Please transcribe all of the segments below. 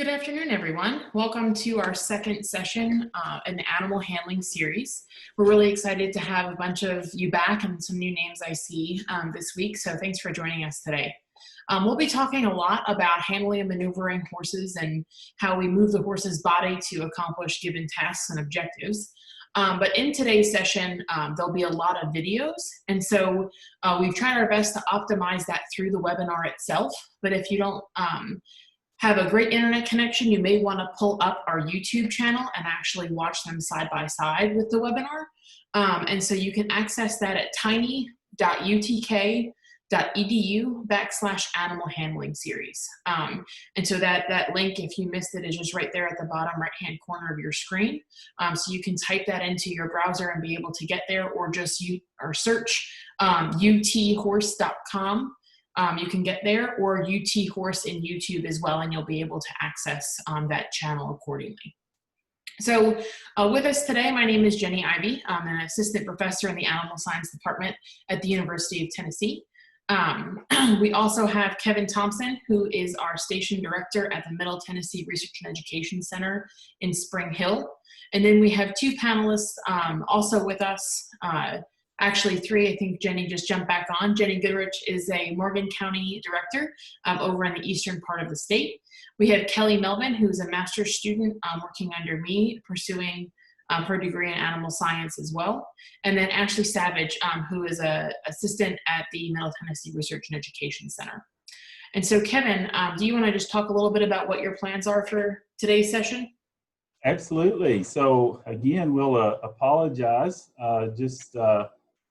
Good afternoon, everyone. Welcome to our second session in the animal handling series. We're really excited to have a bunch of you back and some new names I see this week, so thanks for joining us today. We'll be talking a lot about handling and maneuvering horses and how we move the horse's body to accomplish given tasks and objectives. But in today's session, there'll be a lot of videos, and so we've tried our best to optimize that through the webinar itself. But if you don't have a great internet connection, you may want to pull up our YouTube channel and actually watch them side by side with the webinar. And so you can access that at tiny.utk.edu/animal handling series. And so that link, if you missed it, is just right there at the bottom right-hand corner of your screen. So you can type that into your browser and be able to get there, or just search uthorse.com. You can get there, or UT Horse in YouTube as well, and you'll be able to access that channel accordingly. So with us today, my name is Jenny Ivey. I'm an assistant professor in the Animal Science Department at the University of Tennessee. We also have Kevin Thompson, who is our station director at the Middle Tennessee Research and Education Center in Spring Hill. And then we have two panelists also with us. Actually three, I think Jenny just jumped back on. Jenny Goodrich is a Morgan County director over in the eastern part of the state. We have Kelly Melvin, who's a master's student working under me, pursuing her degree in animal science as well. And then Ashley Savage, who is an assistant at the Middle Tennessee Research and Education Center. And so Kevin, do you want to just talk a little bit about what your plans are for today's session? Absolutely. So again, we'll apologize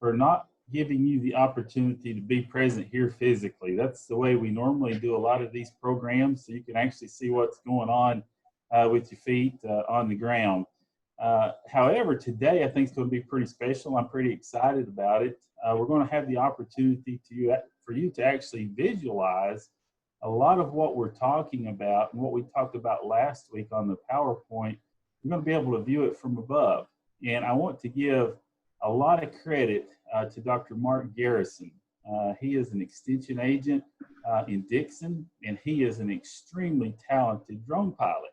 for not giving you the opportunity to be present here physically. That's the way we normally do a lot of these programs, so you can actually see what's going on with your feet on the ground. However, today I think it's going to be pretty special. I'm pretty excited about it. We're going to have the opportunity for you to actually visualize a lot of what we're talking about and what we talked about last week on the PowerPoint. You're going to be able to view it from above. And I want to give a lot of credit to Dr. Mark Garrison. He is an extension agent in Dixon, and he is an extremely talented drone pilot.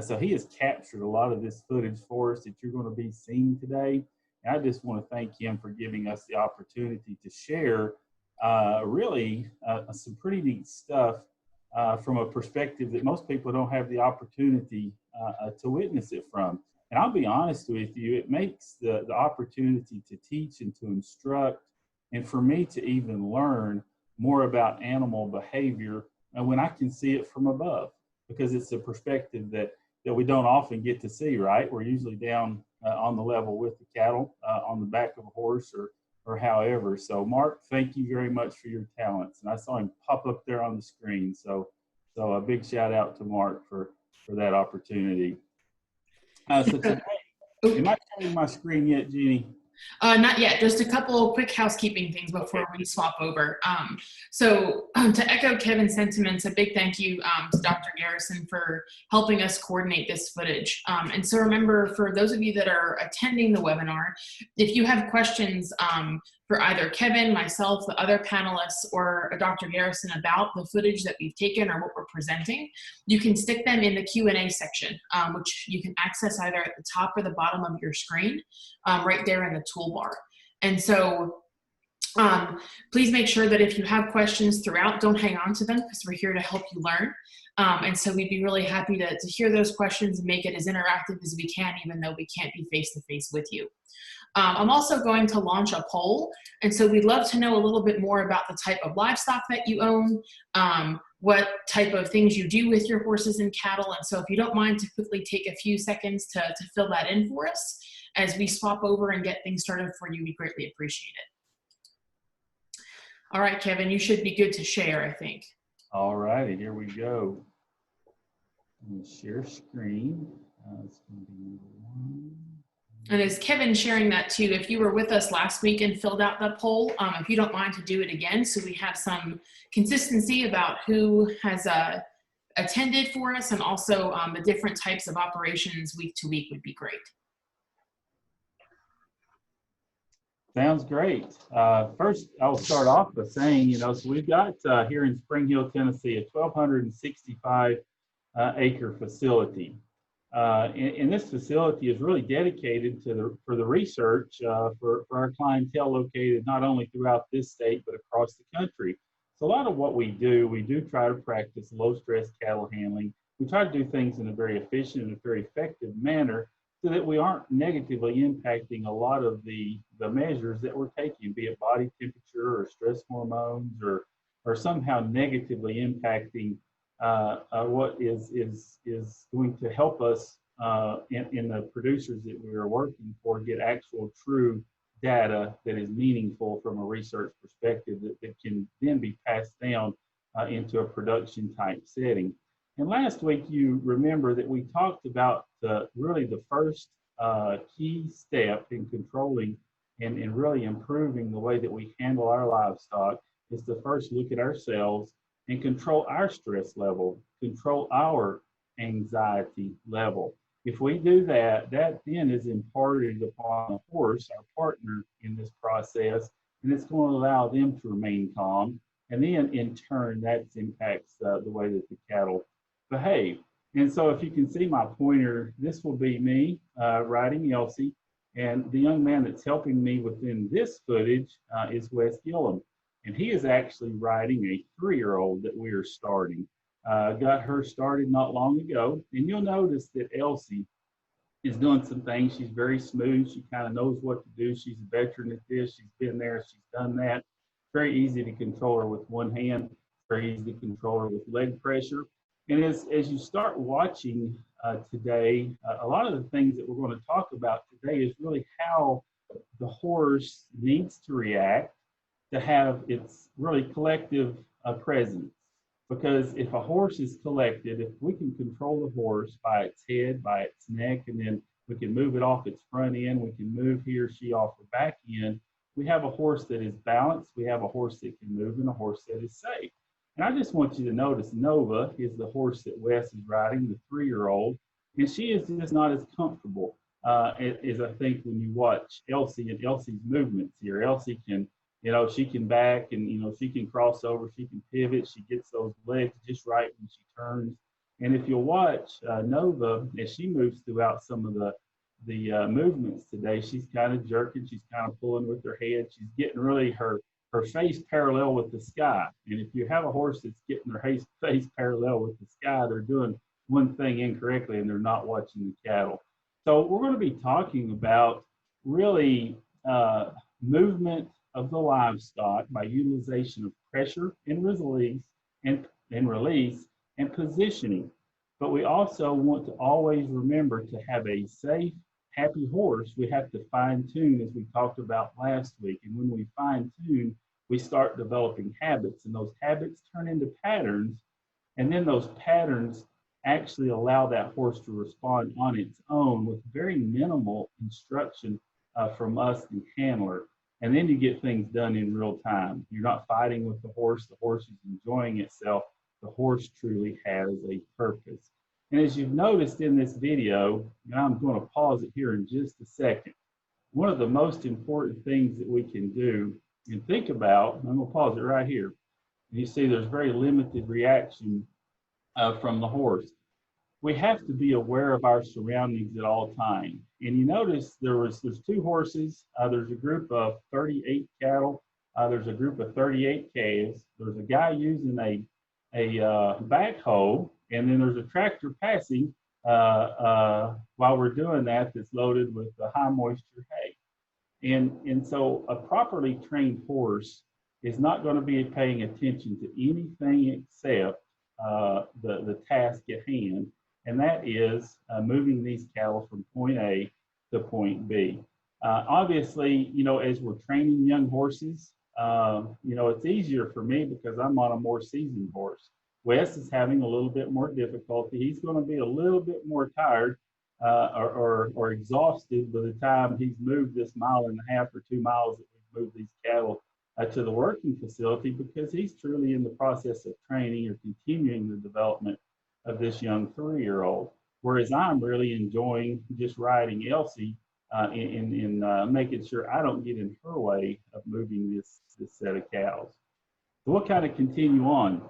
So he has captured a lot of this footage for us that you're going to be seeing today. And I just want to thank him for giving us the opportunity to share some pretty neat stuff from a perspective that most people don't have the opportunity to witness it from. And I'll be honest with you, it makes the opportunity to teach and to instruct, and for me to even learn more about animal behavior when I can see it from above, because it's a perspective that we don't often get to see, right? We're usually down on the level with the cattle, on the back of a horse or however. So Mark, thank you very much for your talents. And I saw him pop up there on the screen. So a big shout out to Mark for that opportunity. So today, am I sharing my screen yet, Jeannie? Not yet. Just a couple of quick housekeeping things before we swap over. To echo Kevin's sentiments, a big thank you to Dr. Garrison for helping us coordinate this footage. And so remember, for those of you that are attending the webinar, if you have questions for either Kevin, myself, the other panelists, or Dr. Garrison about the footage that we've taken or what we're presenting, you can stick them in the Q&A section, which you can access either at the top or the bottom of your screen, right there in the toolbar. And so please make sure that if you have questions throughout, don't hang on to them, because we're here to help you learn. And so we'd be really happy to hear those questions and make it as interactive as we can, even though we can't be face-to-face with you. I'm also going to launch a poll, and so we'd love to know a little bit more about the type of livestock that you own, what type of things you do with your horses and cattle. And so if you don't mind to quickly take a few seconds to fill that in for us as we swap over and get things started for you, we greatly appreciate it. All right, Kevin, you should be good to share, I think. All righty, here we go. I'm going to share screen. It's going to be number 1. And as Kevin's sharing that too, if you were with us last week and filled out the poll, if you don't mind to do it again, so we have some consistency about who has attended for us, and also the different types of operations week to week would be great. Sounds great. First, I'll start off by saying, so we've got here in Spring Hill, Tennessee, a 1,265 acre facility. And this facility is really dedicated to for the research for our clientele located not only throughout this state, but across the country. So a lot of what we do try to practice low stress cattle handling. We try to do things in a very efficient and a very effective manner so that we aren't negatively impacting a lot of the measures that we're taking, be it body temperature or stress hormones or somehow negatively impacting what is going to help us in the producers that we are working for get actual true data that is meaningful from a research perspective that can then be passed down into a production type setting. And last week, you remember that we talked about really the first key step in controlling and really improving the way that we handle our livestock is to first look at ourselves and control our stress level, control our anxiety level. If we do that, that then is imparted upon the horse, our partner in this process, and it's going to allow them to remain calm. And then in turn, that impacts the way that the cattle behave. And so if you can see my pointer, this will be me riding Elsie. And the young man that's helping me within this footage is Wes Gillum. And he is actually riding a 3-year-old that we are starting. Got her started not long ago. And you'll notice that Elsie is doing some things. She's very smooth. She kind of knows what to do. She's a veteran at this. She's been there. She's done that. Very easy to control her with one hand. Very easy to control her with leg pressure. And as you start watching today, a lot of the things that we're going to talk about today is really how the horse needs to react to have its really collective presence. Because if a horse is collected, if we can control the horse by its head, by its neck, and then we can move it off its front end, we can move he or she off the back end, we have a horse that is balanced, we have a horse that can move, and a horse that is safe. And I just want you to notice Nova is the horse that Wes is riding, the 3-year-old, and she is just not as comfortable as I think when you watch Elsie and Elsie's movements here. Elsie can, she can back and, she can cross over, she can pivot, she gets those legs just right when she turns. And if you'll watch Nova, as she moves throughout some of the movements today, she's kind of jerking, she's kind of pulling with her head, she's getting really her face parallel with the sky. And if you have a horse that's getting their face parallel with the sky, they're doing one thing incorrectly and they're not watching the cattle. So we're going to be talking about really movement of the livestock by utilization of pressure and release and positioning. But we also want to always remember to have a safe, happy horse. We have to fine tune, as we talked about last week. And when we fine tune, we start developing habits, and those habits turn into patterns. And then those patterns actually allow that horse to respond on its own with very minimal instruction from us, the handler. And then you get things done in real time. You're not fighting with the horse is enjoying itself. The horse truly has a purpose. And as you've noticed in this video, and I'm going to pause it here in just a second, one of the most important things that we can do and think about, and I'm going to pause it right here. And you see there's very limited reaction from the horse. We have to be aware of our surroundings at all times. And you notice there's 2 horses. There's a group of 38 cattle. There's a group of 38 calves. There's a guy using a backhoe, and then there's a tractor passing while we're doing that that's loaded with the high moisture hay. And so a properly trained horse is not going to be paying attention to anything except the task at hand, and that is moving these cattle from point A to point B. Obviously, as we're training young horses, it's easier for me because I'm on a more seasoned horse. Wes is having a little bit more difficulty. He's going to be a little bit more tired or exhausted by the time he's moved this 1.5 miles or 2 miles that we've moved these cattle to the working facility, because he's truly in the process of training or continuing the development of this young 3-year-old. Whereas I'm really enjoying just riding Elsie in making sure I don't get in her way of moving this set of cows. So we'll kind of continue on.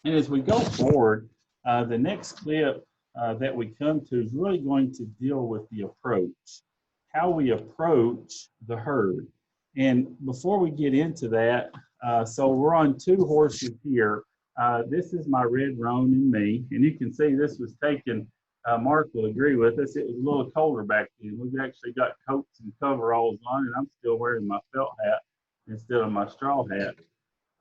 And as we go forward, The next clip that we come to is really going to deal with the approach, how we approach the herd. And before we get into that, so we're on 2 horses here. This is my red roan and me, and you can see this was taken, Mark will agree with us, it was a little colder back then. We've actually got coats and coveralls on, and I'm still wearing my felt hat instead of my straw hat.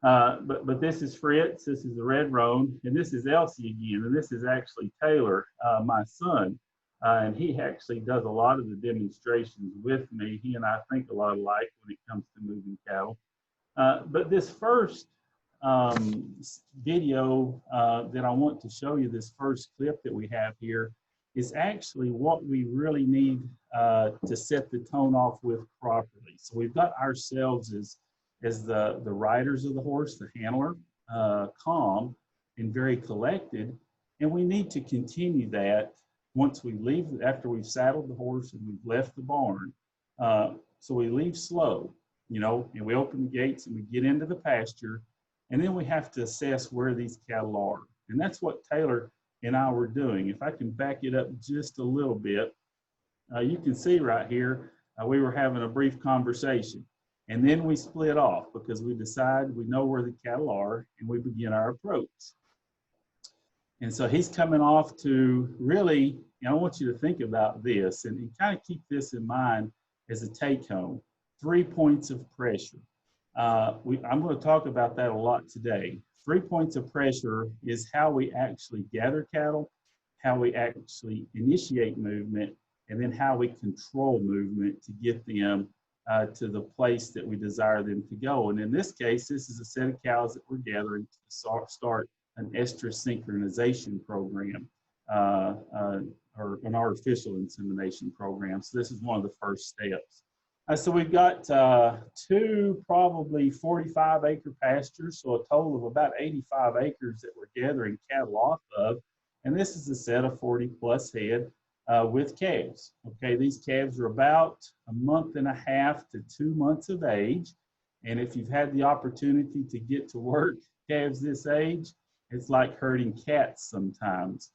But this is Fritz, this is the red roan, and this is Elsie again, and this is actually Taylor, my son. And he actually does a lot of the demonstrations with me. He and I think a lot alike when it comes to moving cattle. But this first video that I want to show you, this first clip that we have here, is actually what we really need to set the tone off with properly. So we've got ourselves as the riders of the horse, the handler, calm and very collected. And we need to continue that once we leave, after we've saddled the horse and we've left the barn. So we leave slow, you know, and we open the gates and we get into the pasture. And then we have to assess where these cattle are. And that's what Taylor and I were doing. If I can back it up just a little bit, you can see right here, we were having a brief conversation. And then we split off because we decide we know where the cattle are and we begin our approach. And so he's coming off to really, I want you to think about this and kind of keep this in mind as a take home. 3 points of pressure. I'm going to talk about that a lot today. 3 points of pressure is how we actually gather cattle, how we actually initiate movement, and then how we control movement to get them to the place that we desire them to go. And in this case, this is a set of cows that we're gathering to start an estrus synchronization program, or an artificial insemination program. So this is one of the first steps. So we've got 2 probably 45-acre pastures, so a total of about 85 acres that we're gathering cattle off of. And this is a set of 40+ head with calves. Okay, these calves are about 1.5 months to 2 months of age. And if you've had the opportunity to get to work calves this age, it's like herding cats sometimes.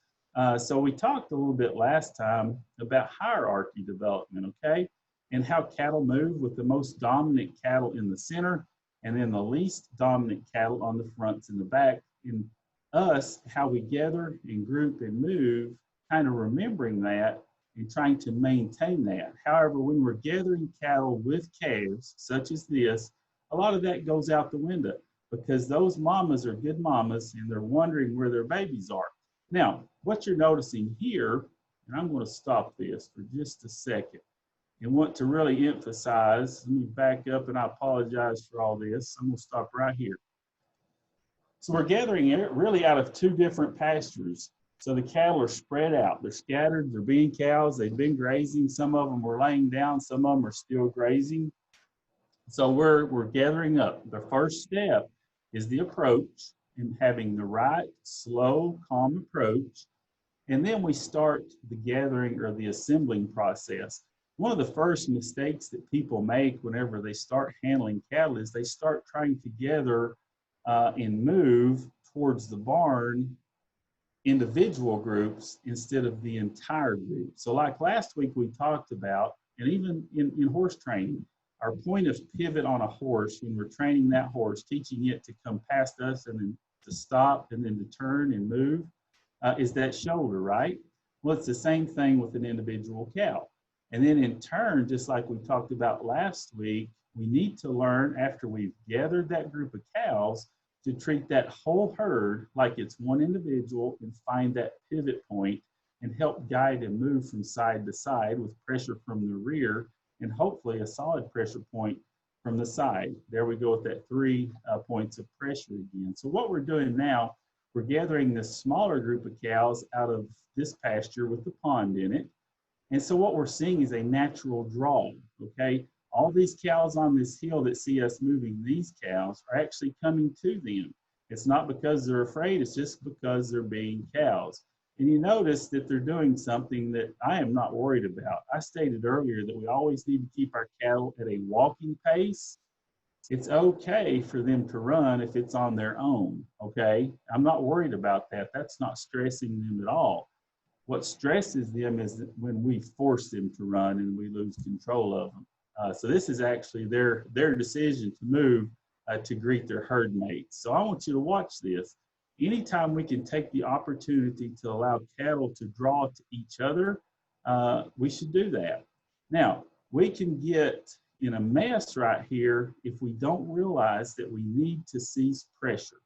So we talked a little bit last time about hierarchy development, okay? And how cattle move with the most dominant cattle in the center and then the least dominant cattle on the fronts and the back. And us, how we gather and group and move, kind of remembering that and trying to maintain that. However, when we're gathering cattle with calves, such as this, a lot of that goes out the window because those mamas are good mamas and they're wondering where their babies are. Now, what you're noticing here, and I'm going to stop this for just a second and want to really emphasize, let me back up and I apologize for all this. I'm going to stop right here. So we're gathering it really out of 2 different pastures. So the cattle are spread out. They're scattered. They're being cows. They've been grazing. Some of them were laying down. Some of them are still grazing. So we're gathering up. The first step is the approach and having the right, slow, calm approach. And then we start the gathering or the assembling process. One of the first mistakes that people make whenever they start handling cattle is they start trying to gather and move towards the barn individual groups instead of the entire group. So like last week we talked about, and even in horse training, our point of pivot on a horse when we're training that horse, teaching it to come past us and then to stop and then to turn and move, is that shoulder, right? Well, it's the same thing with an individual cow. And then in turn, just like we talked about last week, we need to learn after we've gathered that group of cows to treat that whole herd like it's one individual and find that pivot point and help guide and move from side to side with pressure from the rear and hopefully a solid pressure point from the side. There we go with that 3 points of pressure again. So what we're doing now, we're gathering this smaller group of cows out of this pasture with the pond in it. And so what we're seeing is a natural draw, okay? All these cows on this hill that see us moving these cows are actually coming to them. It's not because they're afraid, it's just because they're being cows. And you notice that they're doing something that I am not worried about. I stated earlier that we always need to keep our cattle at a walking pace It's okay for them to run if it's on their own, okay? I'm not worried about that. That's not stressing them at all. What stresses them is when we force them to run and we lose control of them. So this is actually their decision to move to greet their herd mates. So I want you to watch this. Anytime we can take the opportunity to allow cattle to draw to each other, we should do that. Now, we can get in a mess right here if we don't realize that we need to cease pressure.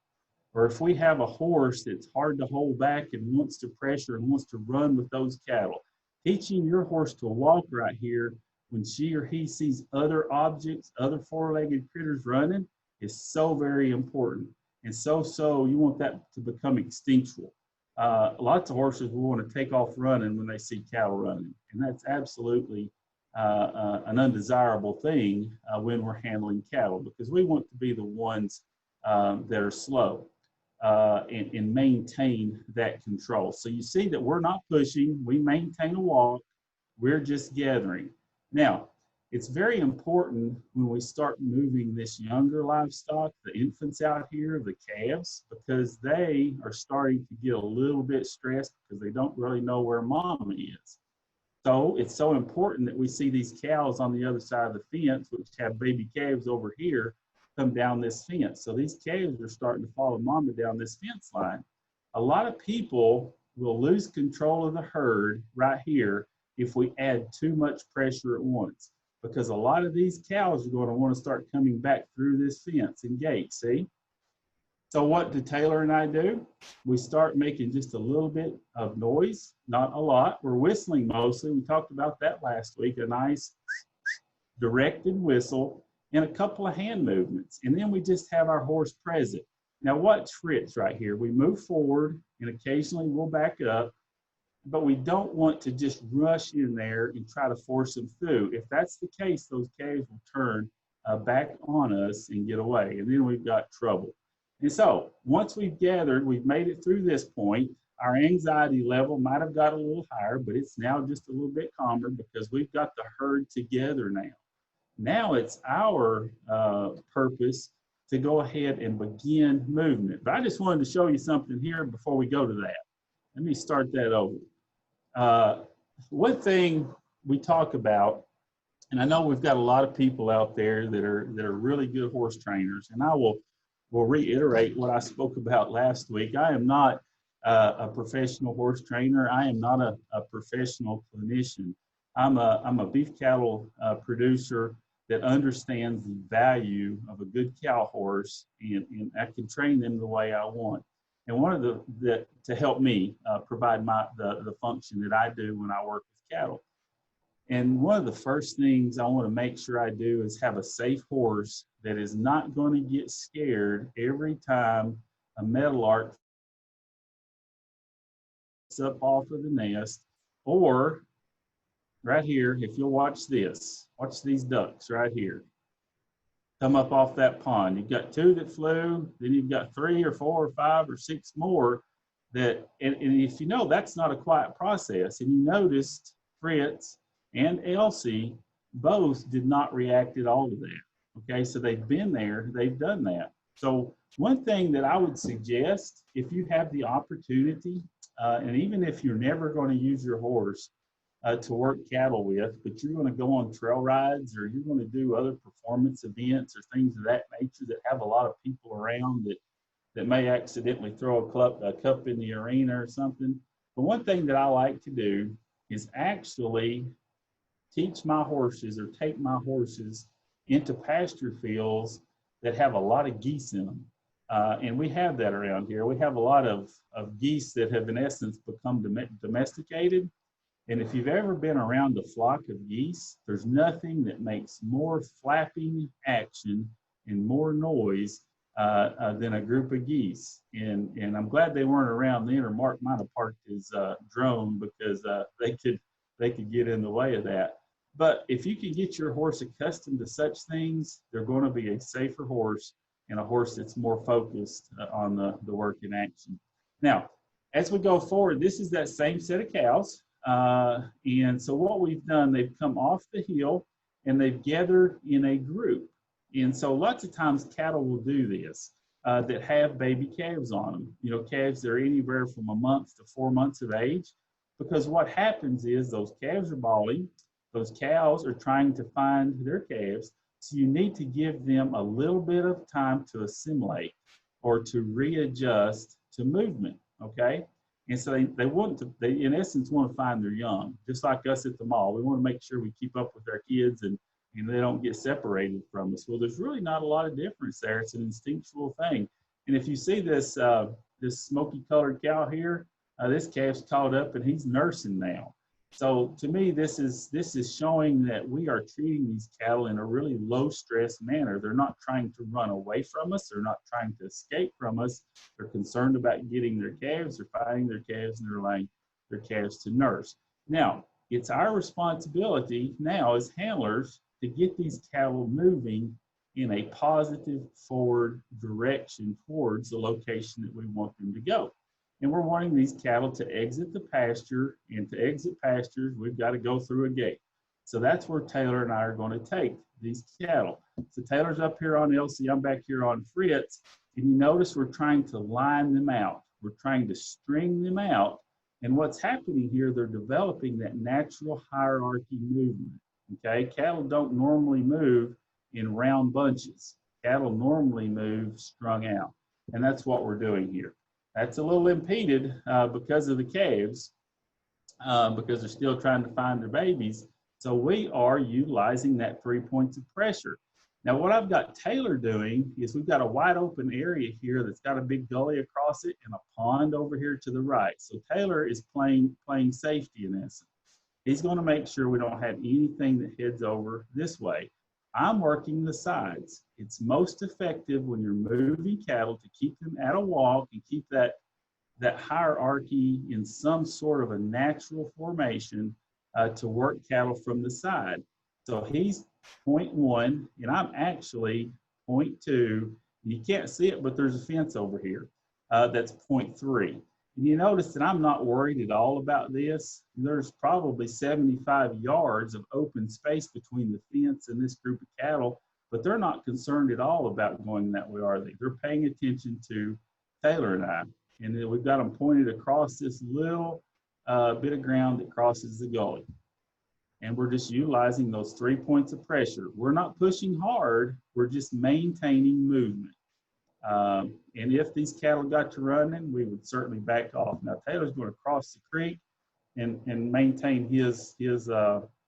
Or if we have a horse that's hard to hold back and wants to pressure and wants to run with those cattle, teaching your horse to walk right here when she or he sees other objects, other four-legged critters running is so very important. And so you want that to become instinctual. Lots of horses will want to take off running when they see cattle running. And that's absolutely an undesirable thing when we're handling cattle, because we want to be the ones that are slow and maintain that control. So you see that we're not pushing, we maintain a walk, we're just gathering. Now, it's very important when we start moving this younger livestock, the infants out here, the calves, because they are starting to get a little bit stressed because they don't really know where mama is. So it's so important that we see these cows on the other side of the fence, which have baby calves over here, come down this fence. So these calves are starting to follow mama down this fence line. A lot of people will lose control of the herd right here if we add too much pressure at once, because a lot of these cows are going to want to start coming back through this fence and gate, see? So what do Taylor and I do? We start making just a little bit of noise, not a lot. We're whistling mostly. We talked about that last week, a nice directed whistle and a couple of hand movements. And then we just have our horse present. Now watch Fritz right here. We move forward and occasionally we'll back up, but we don't want to just rush in there and try to force them through. If that's the case, those calves will turn back on us and get away. And then we've got trouble. And so once we've gathered, we've made it through this point, our anxiety level might have got a little higher, but it's now just a little bit calmer because we've got the herd together now. Now it's our purpose to go ahead and begin movement. But I just wanted to show you something here before we go to that. Let me start that over. One thing we talk about, and I know we've got a lot of people out there that are really good horse trainers, and I will reiterate what I spoke about last week. I am not a professional horse trainer. I am not a professional clinician. I'm a beef cattle producer that understands the value of a good cow horse, and I can train them the way I want. And one of the to help me provide the function that I do when I work with cattle. And one of the first things I want to make sure I do is have a safe horse that is not going to get scared every time a meadowlark gets up off of the nest, or right here, if you'll watch this, watch these ducks right here come up off that pond. You've got two that flew, then you've got 3 or 4 or 5 or 6 more that, and if you know, that's not a quiet process. And you noticed Fritz and Elsie both did not react at all to that. Okay, so they've been there, they've done that. So one thing that I would suggest, if you have the opportunity, and even if you're never going to use your horse to work cattle with, but you're going to go on trail rides or you're going to do other performance events or things of that nature that have a lot of people around that may accidentally throw a cup in the arena or something. But one thing that I like to do is actually teach my horses or take my horses into pasture fields that have a lot of geese in them. And we have that around here. We have a lot of geese that have in essence become domesticated. And if you've ever been around a flock of geese, there's nothing that makes more flapping action and more noise than a group of geese. And I'm glad they weren't around then, or Mark might have parked his drone because they could get in the way of that. But if you can get your horse accustomed to such things, they're going to be a safer horse and a horse that's more focused on the work in action. Now, as we go forward, this is that same set of cows. And so what we've done, they've come off the hill and they've gathered in a group. And so lots of times cattle will do this that have baby calves on them. You know, calves that are anywhere from a month to 4 months of age, because what happens is those calves are bawling, those cows are trying to find their calves. So you need to give them a little bit of time to assimilate or to readjust to movement, okay? And so they want to, they in essence want to find their young, just like us at the mall. We want to make sure we keep up with our kids and they don't get separated from us. Well, there's really not a lot of difference there. It's an instinctual thing. And if you see this, this smoky colored cow here, this calf's caught up and he's nursing now. So to me, this is showing that we are treating these cattle in a really low stress manner. They're not trying to run away from us. They're not trying to escape from us. They're concerned about getting their calves. They're finding their calves and they're allowing their calves to nurse. Now, it's our responsibility now as handlers to get these cattle moving in a positive forward direction towards the location that we want them to go. And we're wanting these cattle to exit the pasture, and to exit pastures, we've got to go through a gate. So that's where Taylor and I are going to take these cattle. So Taylor's up here on Elsie, I'm back here on Fritz, and you notice we're trying to line them out. We're trying to string them out, and what's happening here, they're developing that natural hierarchy movement, okay? Cattle don't normally move in round bunches. Cattle normally move strung out, and that's what we're doing here. That's a little impeded because of the calves, because they're still trying to find their babies. So we are utilizing that 3 points of pressure. Now what I've got Taylor doing is we've got a wide open area here that's got a big gully across it and a pond over here to the right. So Taylor is playing safety in essence. He's going to make sure we don't have anything that heads over this way. I'm working the sides. It's most effective when you're moving cattle to keep them at a walk and keep that hierarchy in some sort of a natural formation to work cattle from the side. So he's 0.1 and I'm actually 0.2. You can't see it, but there's a fence over here that's 0.3. And you notice that I'm not worried at all about this. There's probably 75 yards of open space between the fence and this group of cattle, but they're not concerned at all about going that way, are they? They're paying attention to Taylor and I. And then we've got them pointed across this little bit of ground that crosses the gully. And we're just utilizing those 3 points of pressure. We're not pushing hard, we're just maintaining movement. And if these cattle got to running, we would certainly back off. Now Taylor's going to cross the creek and maintain his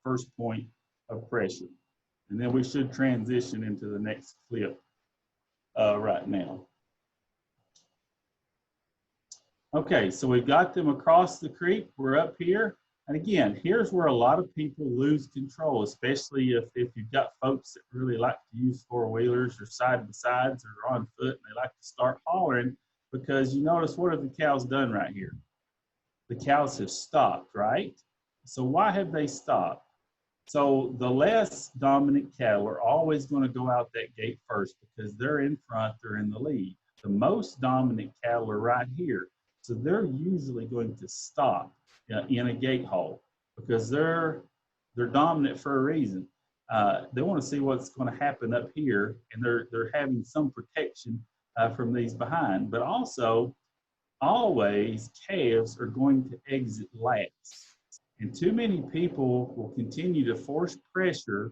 first point of pressure. And then we should transition into the next clip right now. Okay, so we've got them across the creek. We're up here. And again, here's where a lot of people lose control, especially if you've got folks that really like to use four-wheelers or side-by-sides or on foot, and they like to start hollering, because you notice, what have the cows done right here? The cows have stopped, right? So why have they stopped? So the less dominant cattle are always going to go out that gate first because they're in front, they're in the lead. The most dominant cattle are right here. So they're usually going to stop in a gate hole because they're dominant for a reason. They want to see what's going to happen up here, and they're having some protection from these behind. But also, always calves are going to exit last. And too many people will continue to force pressure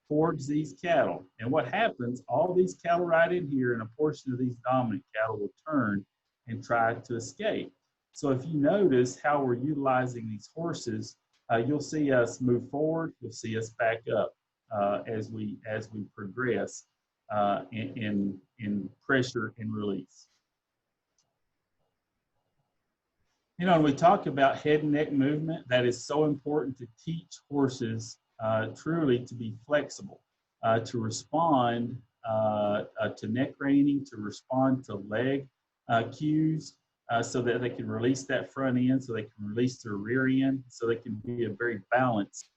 towards these cattle. And what happens, all these cattle right in here and a portion of these dominant cattle will turn and try to escape. So if you notice how we're utilizing these horses, you'll see us move forward, you'll see us back up as we progress in pressure and release. You know, when we talk about head and neck movement, that is so important to teach horses truly to be flexible, to respond to neck reining, to respond to leg cues, so that they can release that front end, so they can release their rear end, so they can be a very balanced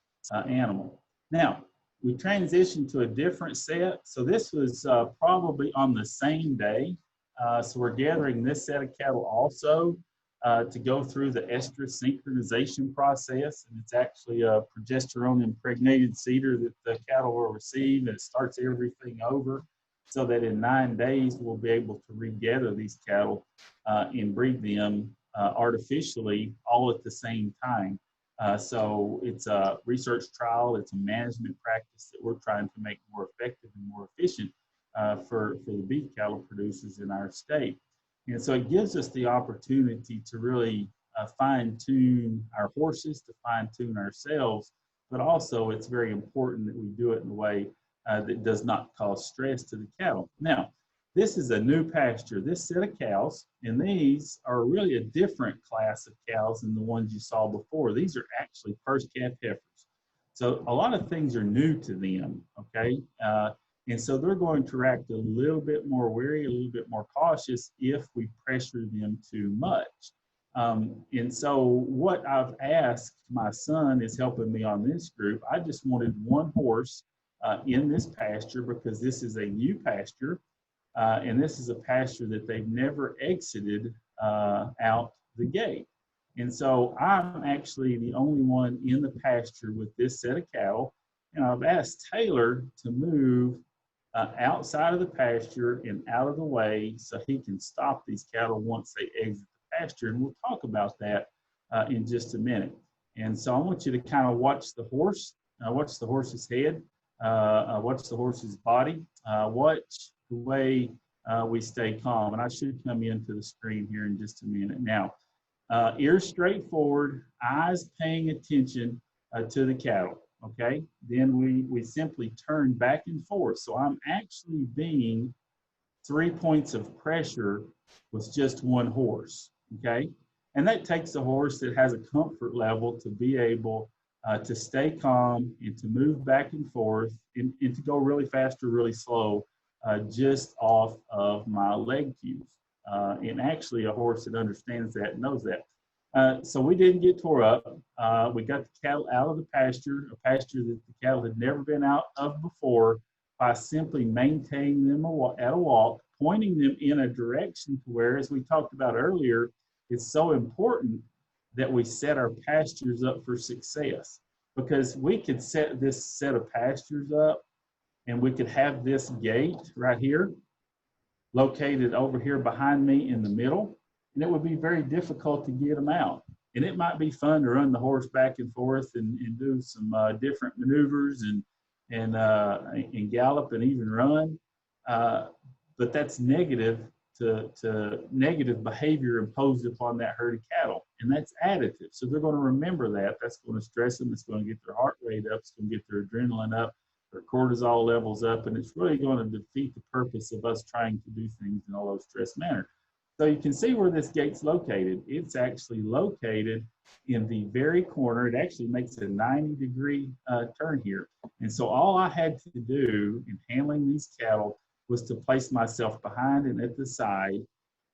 animal. Now, we transitioned to a different set. So this was probably on the same day. So we're gathering this set of cattle also. to go through the estrus synchronization process. And it's actually a progesterone impregnated cedar that the cattle will receive, and it starts everything over so that in 9 days we'll be able to regather these cattle and breed them artificially all at the same time. So it's a research trial, it's a management practice that we're trying to make more effective and more efficient for the beef cattle producers in our state. And so it gives us the opportunity to really fine-tune our horses, to fine-tune ourselves, but also it's very important that we do it in a way that does not cause stress to the cattle. Now, this is a new pasture, this set of cows, and these are really a different class of cows than the ones you saw before. These are actually first calf heifers. So a lot of things are new to them, okay? And so they're going to act a little bit more wary, a little bit more cautious if we pressure them too much. And so what I've asked, my son is helping me on this group. I just wanted one horse in this pasture because this is a new pasture. And this is a pasture that they've never exited out the gate. And so I'm actually the only one in the pasture with this set of cattle. And I've asked Taylor to move outside of the pasture and out of the way so he can stop these cattle once they exit the pasture. And we'll talk about that in just a minute. And so I want you to kind of watch the horse, watch the horse's head, watch the horse's body, watch the way we stay calm. And I should come into the screen here in just a minute. Now, ears straight forward, eyes paying attention to the cattle. Okay, then we simply turn back and forth. So I'm actually being 3 points of pressure with just one horse. Okay, and that takes a horse that has a comfort level to be able to stay calm and to move back and forth and to go really fast or really slow just off of my leg cues. And actually a horse that understands that and knows that. So we didn't get tore up. We got the cattle out of the pasture, a pasture that the cattle had never been out of before, by simply maintaining them at a walk, pointing them in a direction to where, as we talked about earlier, it's so important that we set our pastures up for success. Because we could set this set of pastures up and we could have this gate right here located over here behind me in the middle, and it would be very difficult to get them out. And it might be fun to run the horse back and forth and do some different maneuvers and gallop and even run, but that's negative to negative behavior imposed upon that herd of cattle, and that's additive. So they're going to remember that. That's going to stress them. It's going to get their heart rate up. It's going to get their adrenaline up, their cortisol levels up, and it's really going to defeat the purpose of us trying to do things in a low stress manner. So you can see where this gate's located. It's actually located in the very corner. It actually makes a 90-degree turn here. And so all I had to do in handling these cattle was to place myself behind and at the side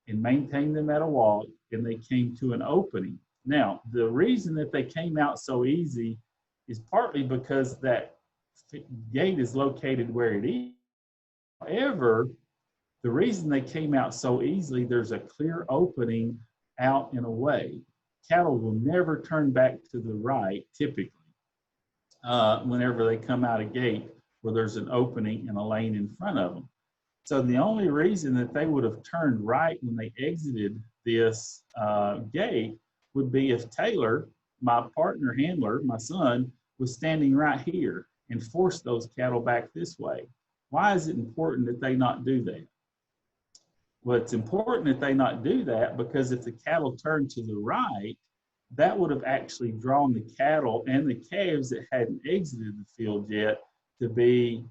and maintain them at a walk, and they came to an opening. Now, the reason that they came out so easy is partly because that gate is located where it is. However, the reason they came out so easily, there's a clear opening out and away. Cattle will never turn back to the right, typically, whenever they come out a gate where there's an opening and a lane in front of them. So the only reason that they would have turned right when they exited this gate would be if Taylor, my partner handler, my son, was standing right here and forced those cattle back this way. Why is it important that they not do that? Well, it's important that they not do that because if the cattle turned to the right, that would have actually drawn the cattle and the calves that hadn't exited the field yet to be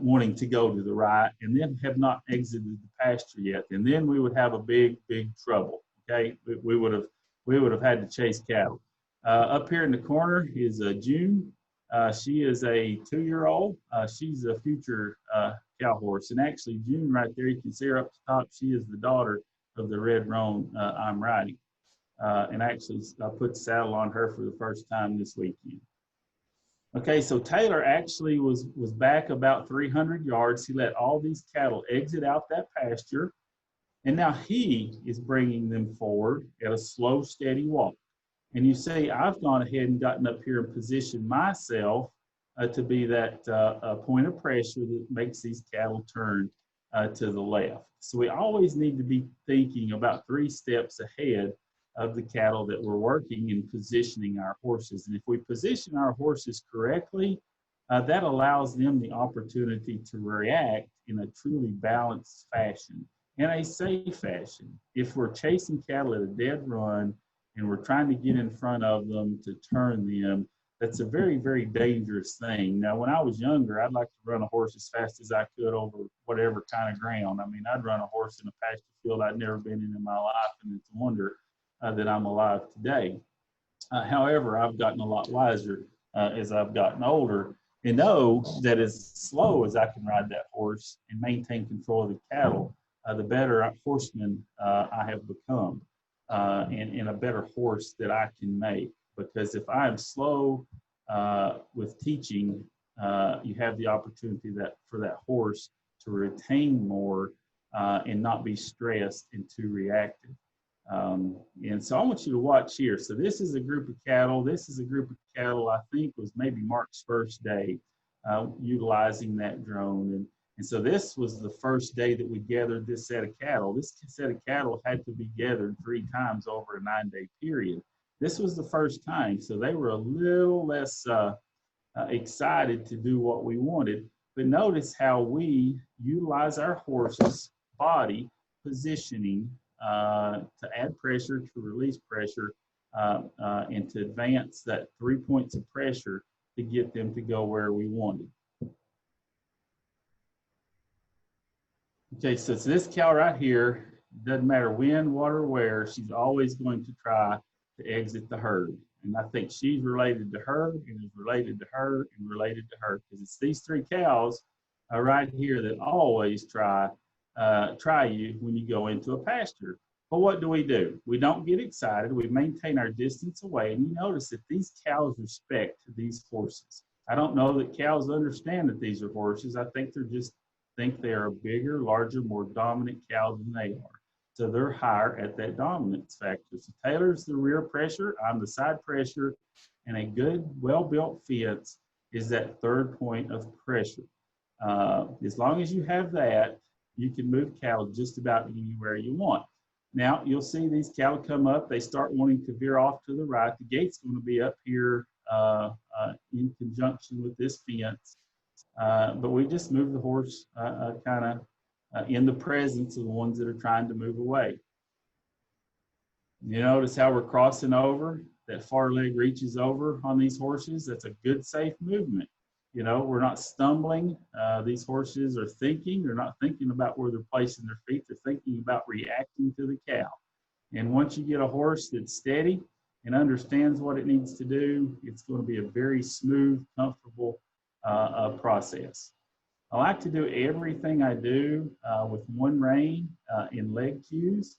wanting to go to the right, and then have not exited the pasture yet. And then we would have a big trouble. Okay, we would have had to chase cattle. Up here in the corner is June. She is a 2-year-old. She's a future cow horse. And actually, June right there, you can see her up top. She is the daughter of the red roan I'm riding. And actually, I put the saddle on her for the first time this weekend. Okay, so Taylor actually was back about 300 yards. He let all these cattle exit out that pasture. And now he is bringing them forward at a slow, steady walk. And you see, I've gone ahead and gotten up here and positioned myself to be that point of pressure that makes these cattle turn to the left. So we always need to be thinking about 3 steps ahead of the cattle that we're working and positioning our horses. And if we position our horses correctly, that allows them the opportunity to react in a truly balanced fashion, in a safe fashion. If we're chasing cattle at a dead run and we're trying to get in front of them to turn them, that's a very, very dangerous thing. Now, when I was younger, I'd like to run a horse as fast as I could over whatever kind of ground. I mean, I'd run a horse in a pasture field I'd never been in my life, and it's a wonder that I'm alive today. However, I've gotten a lot wiser as I've gotten older, and know that as slow as I can ride that horse and maintain control of the cattle, the better horseman I have become, and a better horse that I can make. Because if I'm slow with teaching, you have the opportunity for that horse to retain more and not be stressed and too reactive. And so I want you to watch here. So this is a group of cattle. This is a group of cattle I think was maybe Mark's first day utilizing that drone. And so this was the first day that we gathered this set of cattle. This set of cattle had to be gathered 3 times over a 9-day period. This was the first time, so they were a little less excited to do what we wanted. But notice how we utilize our horse's body positioning to add pressure, to release pressure, and to advance that 3 points of pressure to get them to go where we wanted. Okay, so it's this cow right here. Doesn't matter when, what, or where, she's always going to try to exit the herd. And I think she's related to her, and is related to her, and related to her, because it's these 3 cows right here that always try you when you go into a pasture. But what do? We don't get excited. We maintain our distance away. And you notice that these cows respect these horses. I don't know that cows understand that these are horses. I think they are a bigger, larger, more dominant cow than they are. So they're higher at that dominance factor. So Taylor's the rear pressure, I'm the side pressure, and a good, well-built fence is that 3rd point of pressure. As long as you have that, you can move cattle just about anywhere you want. Now, you'll see these cattle come up. They start wanting to veer off to the right. The gate's going to be up here in conjunction with this fence. But we just move the horse kind of in the presence of the ones that are trying to move away. You notice how we're crossing over? That far leg reaches over on these horses. That's a good, safe movement. You know, we're not stumbling. These horses are thinking. They're not thinking about where they're placing their feet. They're thinking about reacting to the cow. And once you get a horse that's steady and understands what it needs to do, it's going to be a very smooth, comfortable process. I like to do everything I do with one rein in leg cues.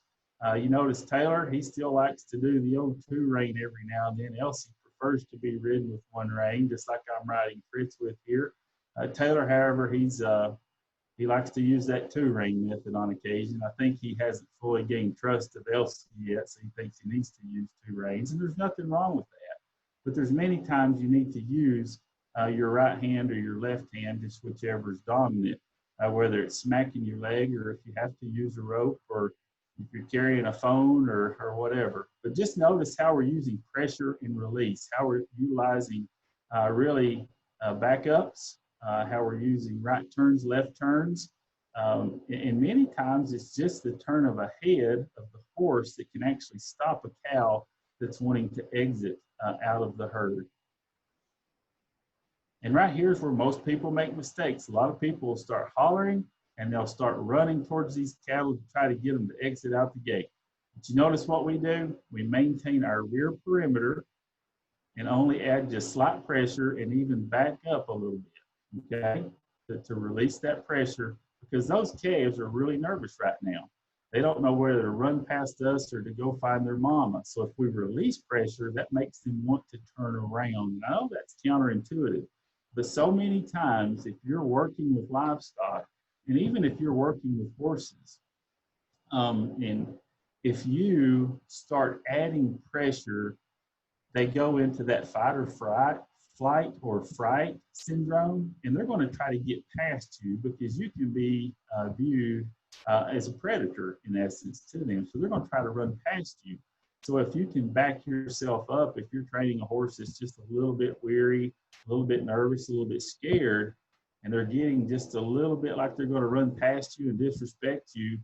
You notice Taylor, he still likes to do the old 2 rein every now and then. Elsie prefers to be ridden with 1 rein, just like I'm riding Fritz with here. Taylor, however, he likes to use that 2 rein method on occasion. I think he hasn't fully gained trust of Elsie yet, so he thinks he needs to use 2 reins, and there's nothing wrong with that. But there's many times you need to use your right hand or your left hand, just whichever is dominant, whether it's smacking your leg or if you have to use a rope or if you're carrying a phone or whatever. But just notice how we're using pressure and release, how we're utilizing really backups, how we're using right turns, left turns. And many times it's just the turn of a head of the horse that can actually stop a cow that's wanting to exit out of the herd. And right here is where most people make mistakes. A lot of people will start hollering and they'll start running towards these cattle to try to get them to exit out the gate. But you notice what we do? We maintain our rear perimeter and only add just slight pressure and even back up a little bit, okay, to release that pressure, because those calves are really nervous right now. They don't know whether to run past us or to go find their mama. So if we release pressure, that makes them want to turn around. And I know that's counterintuitive. But so many times, if you're working with livestock, and even if you're working with horses, And if you start adding pressure, they go into that flight or fright syndrome, and they're going to try to get past you because you can be viewed as a predator in essence to them. So they're going to try to run past you. So if you can back yourself up, if you're training a horse that's just a little bit weary, a little bit nervous, a little bit scared, and they're getting just a little bit like they're going to run past you and disrespect you,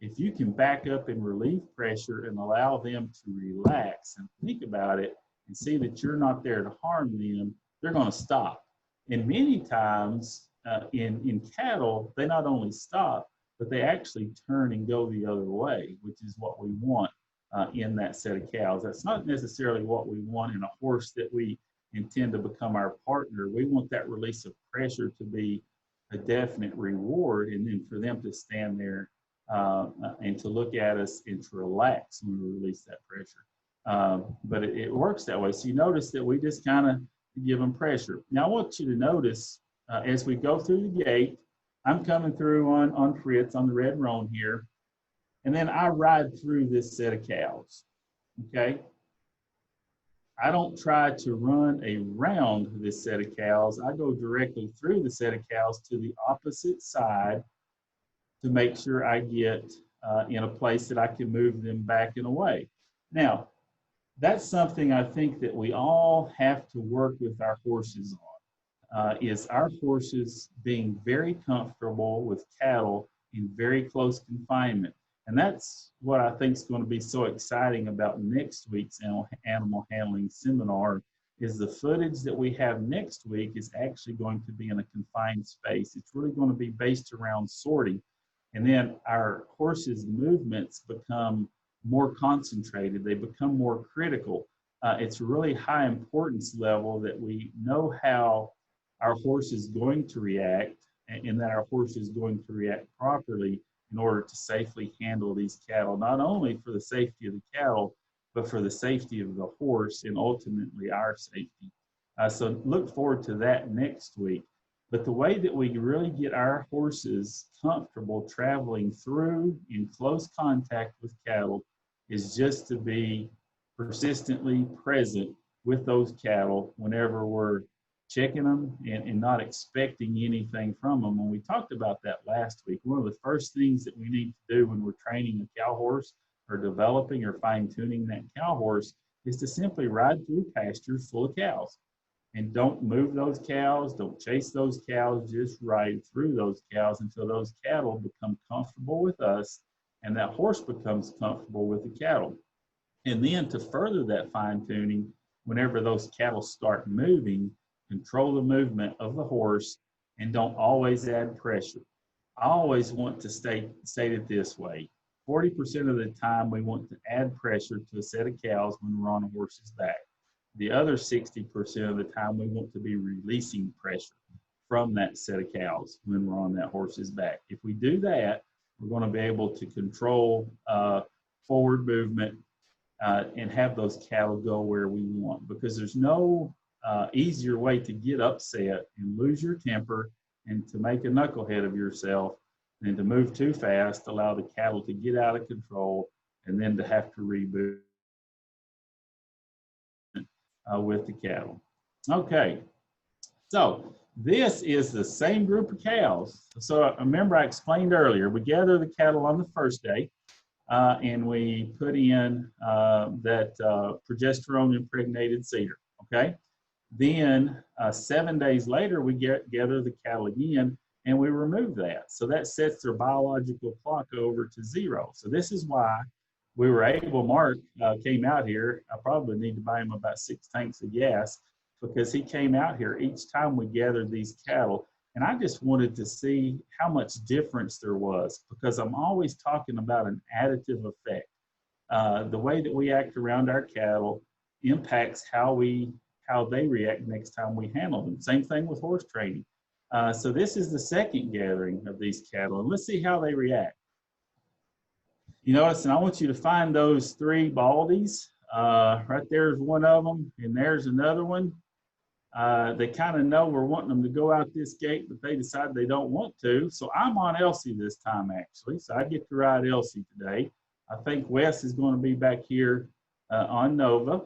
if you can back up and relieve pressure and allow them to relax and think about it and see that you're not there to harm them, they're going to stop. And many times in cattle, they not only stop, but they actually turn and go the other way, which is what we want in that set of cows. That's not necessarily what we want in a horse that we intend to become our partner. We want that release of pressure to be a definite reward, and then for them to stand there and to look at us and to relax when we release that pressure. But it works that way. So you notice that we just kind of give them pressure. Now I want you to notice as we go through the gate, I'm coming through on Fritz on the red roan here, and then I ride through this set of cows, okay? I don't try to run around this set of cows. I go directly through the set of cows to the opposite side to make sure I get in a place that I can move them back and away. Now, that's something I think that we all have to work with our horses on, is our horses being very comfortable with cattle in very close confinement. And that's what I think is going to be so exciting about next week's animal handling seminar, is the footage that we have next week is actually going to be in a confined space. It's really going to be based around sorting. And then our horses' movements become more concentrated. They become more critical. It's a really high importance level that we know how our horse is going to react, and that our horse is going to react properly in order to safely handle these cattle, not only for the safety of the cattle, but for the safety of the horse and ultimately our safety. So look forward to that next week. But the way that we really get our horses comfortable traveling through in close contact with cattle is just to be persistently present with those cattle whenever we're checking them and not expecting anything from them. And we talked about that last week. One of the first things that we need to do when we're training a cow horse or developing or fine-tuning that cow horse is to simply ride through pastures full of cows. And don't move those cows, don't chase those cows, just ride through those cows until those cattle become comfortable with us and that horse becomes comfortable with the cattle. And then to further that fine-tuning, whenever those cattle start moving, control the movement of the horse and don't always add pressure. I always want to state it this way. 40% of the time we want to add pressure to a set of cows when we're on a horse's back. The other 60% of the time we want to be releasing pressure from that set of cows when we're on that horse's back. If we do that, we're going to be able to control forward movement and have those cattle go where we want, because there's no easier way to get upset and lose your temper and to make a knucklehead of yourself than to move too fast, allow the cattle to get out of control, and then to have to reboot with the cattle. Okay, so this is the same group of cows. So remember I explained earlier, we gather the cattle on the first day and we put in that progesterone impregnated cedar, okay? Then 7 days later, we gather the cattle again and we remove that. So that sets their biological clock over to 0. So this is why we were able, Mark came out here, I probably need to buy him about 6 tanks of gas, because he came out here each time we gathered these cattle. And I just wanted to see how much difference there was, because I'm always talking about an additive effect. The way that we act around our cattle impacts how they react next time we handle them. Same thing with horse training. So this is the second gathering of these cattle, and let's see how they react. You notice, and I want you to find those 3 baldies. Right there's one of them, and there's another one. They kind of know we're wanting them to go out this gate, but they decide they don't want to. So I'm on Elsie this time, actually. So I get to ride Elsie today. I think Wes is going to be back here on Nova.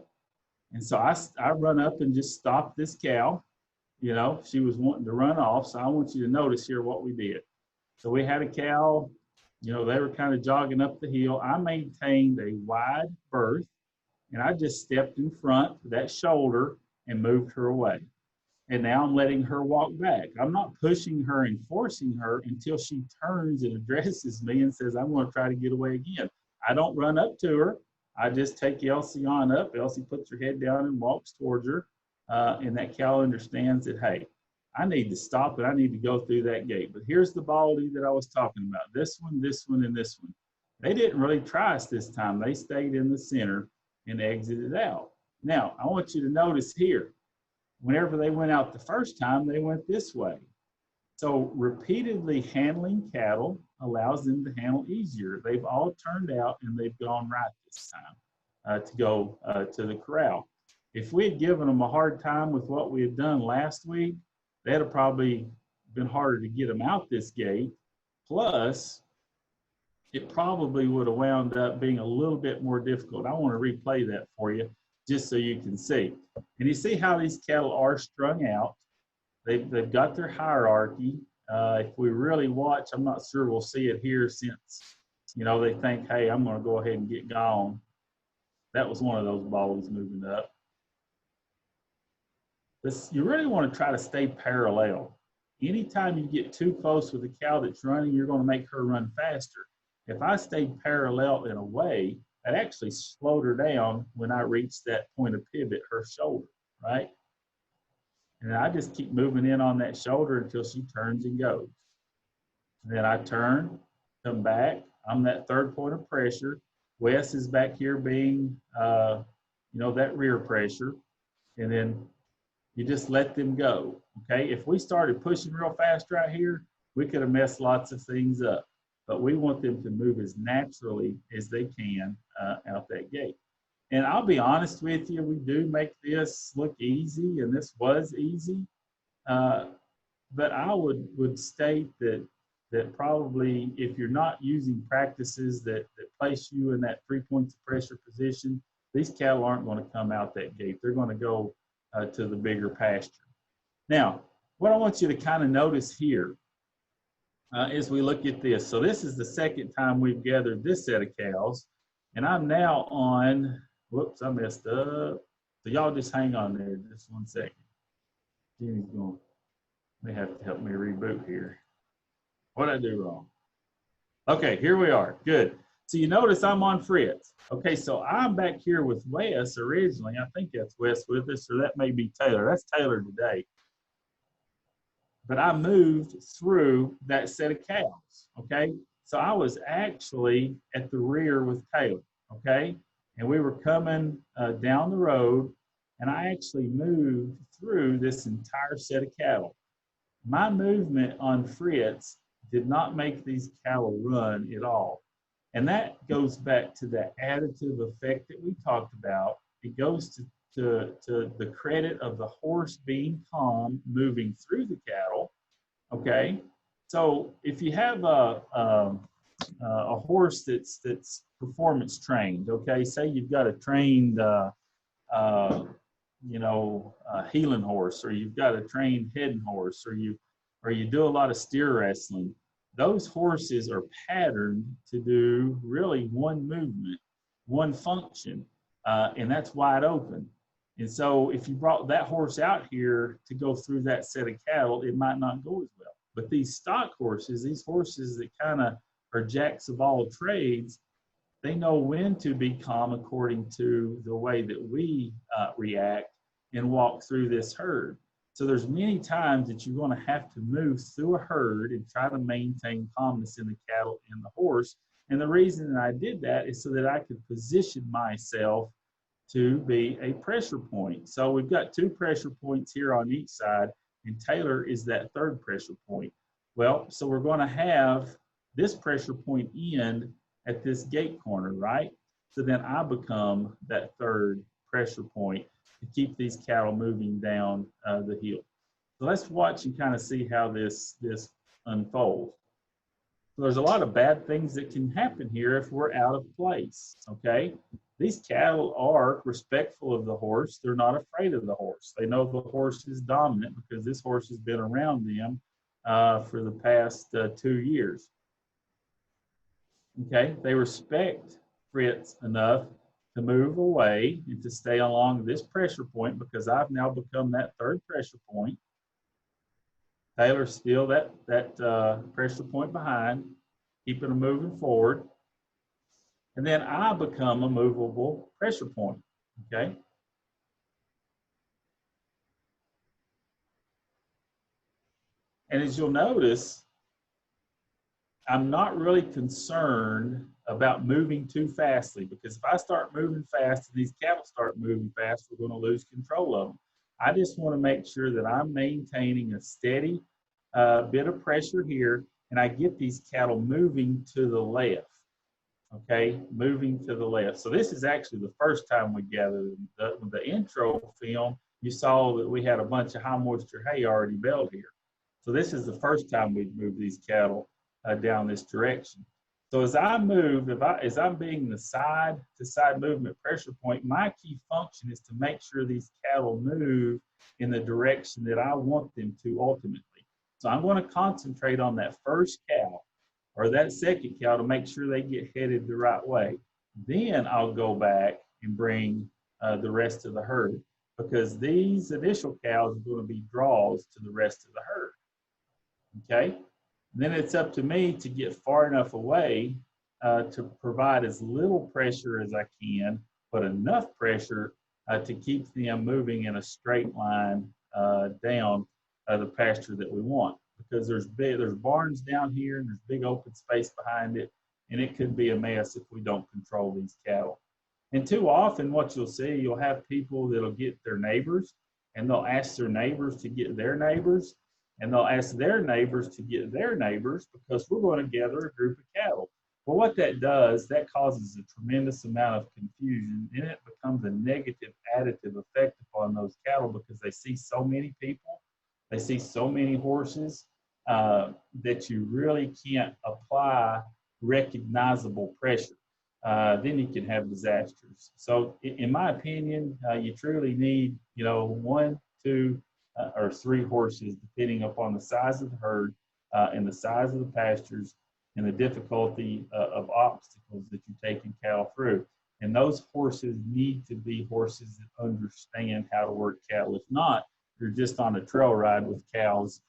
And so I run up and just stop this cow. You know, she was wanting to run off. So I want you to notice here what we did. So we had a cow, you know, they were kind of jogging up the hill. I maintained a wide berth, and I just stepped in front of that shoulder and moved her away. And now I'm letting her walk back. I'm not pushing her and forcing her until she turns and addresses me and says, I'm going to try to get away again. I don't run up to her. I just take Elsie on up. Elsie puts her head down and walks towards her. And that cow understands that, hey, I need to stop and I need to go through that gate. But here's the baldy that I was talking about. This one, and this one. They didn't really try us this time. They stayed in the center and exited out. Now, I want you to notice here, whenever they went out the first time, they went this way. So repeatedly handling cattle allows them to handle easier. They've all turned out and they've gone right this time to go to the corral. If we had given them a hard time with what we had done last week, that'd have probably been harder to get them out this gate. Plus, it probably would have wound up being a little bit more difficult. I want to replay that for you just so you can see. And you see how these cattle are strung out. They've got their hierarchy. If we really watch, I'm not sure we'll see it here since, you know, they think, hey, I'm going to go ahead and get gone. That was one of those balls moving up. You really want to try to stay parallel. Anytime you get too close with a cow that's running, you're going to make her run faster. If I stayed parallel in a way, that actually slowed her down when I reached that point of pivot, her shoulder, right? And I just keep moving in on that shoulder until she turns and goes. And then I turn, come back. I'm that third point of pressure. Wes is back here being, you know, that rear pressure. And then you just let them go, okay? If we started pushing real fast right here, we could have messed lots of things up. But we want them to move as naturally as they can out that gate. And I'll be honest with you, we do make this look easy, and this was easy. But I would state that probably if you're not using practices that place you in that 3 points of pressure position, these cattle aren't going to come out that gate. They're going to go to the bigger pasture. Now, what I want you to kind of notice here as we look at this. So this is the second time we've gathered this set of cows, and I'm now on, whoops, I messed up. So y'all just hang on there just 1 second. Jenny's going, they have to help me reboot here. What did I do wrong? Okay, here we are, good. So you notice I'm on Fritz. Okay, so I'm back here with Wes originally. I think that's Wes with us, or that may be Taylor. That's Taylor today. But I moved through that set of cows, okay? So I was actually at the rear with Taylor, okay? And we were coming down the road, and I actually moved through this entire set of cattle. My movement on Fritz did not make these cattle run at all. And that goes back to that additive effect that we talked about. It goes to the credit of the horse being calm, moving through the cattle, okay? So if you have a horse that's performance trained, okay? Say you've got a trained, heeling horse, or you've got a trained heading horse, or you do a lot of steer wrestling. Those horses are patterned to do really one movement, one function, and that's wide open. And so if you brought that horse out here to go through that set of cattle, it might not go as well. But these stock horses, these horses that kind of are jacks of all trades, they know when to be calm according to the way that we react and walk through this herd. So there's many times that you're going to have to move through a herd and try to maintain calmness in the cattle and the horse. And the reason that I did that is so that I could position myself to be a pressure point. So we've got 2 pressure points here on each side, and Taylor is that 3rd pressure point. Well, so we're going to have this pressure point end at this gate corner, right? So then I become that 3rd pressure point to keep these cattle moving down the hill. So let's watch and kind of see how this unfolds. So there's a lot of bad things that can happen here if we're out of place, okay? These cattle are respectful of the horse. They're not afraid of the horse. They know the horse is dominant because this horse has been around them for the past 2 years. Okay, they respect Fritz enough to move away and to stay along this pressure point because I've now become that third pressure point. Taylor's still that pressure point behind, keeping them moving forward. And then I become a movable pressure point, okay? And as you'll notice, I'm not really concerned about moving too fastly because if I start moving fast and these cattle start moving fast, we're going to lose control of them. I just want to make sure that I'm maintaining a steady bit of pressure here and I get these cattle moving to the left. Okay, moving to the left. So this is actually the first time we gathered. The intro film, you saw that we had a bunch of high moisture hay already baled here. So this is the first time we've moved these cattle down this direction. So as I move, as I'm being the side to side movement pressure point, my key function is to make sure these cattle move in the direction that I want them to ultimately. So I'm going to concentrate on that first cow or that second cow to make sure they get headed the right way. Then I'll go back and bring the rest of the herd because these initial cows are going to be draws to the rest of the herd. Okay? And then it's up to me to get far enough away to provide as little pressure as I can, but enough pressure to keep them moving in a straight line down the pasture that we want. Because there's barns down here and there's big open space behind it, and it could be a mess if we don't control these cattle. And too often what you'll see, you'll have people that'll get their neighbors and they'll ask their neighbors to get their neighbors, and they'll ask their neighbors to get their neighbors because we're going to gather a group of cattle. Well, what that does, that causes a tremendous amount of confusion, and it becomes a negative additive effect upon those cattle because they see so many people, they see so many horses, that you really can't apply recognizable pressure. Then you can have disasters. So in my opinion, you truly need, 1, 2, or 3 horses, depending upon the size of the herd and the size of the pastures and the difficulty of obstacles that you're taking cattle through. And those horses need to be horses that understand how to work cattle. If not, you're just on a trail ride with cows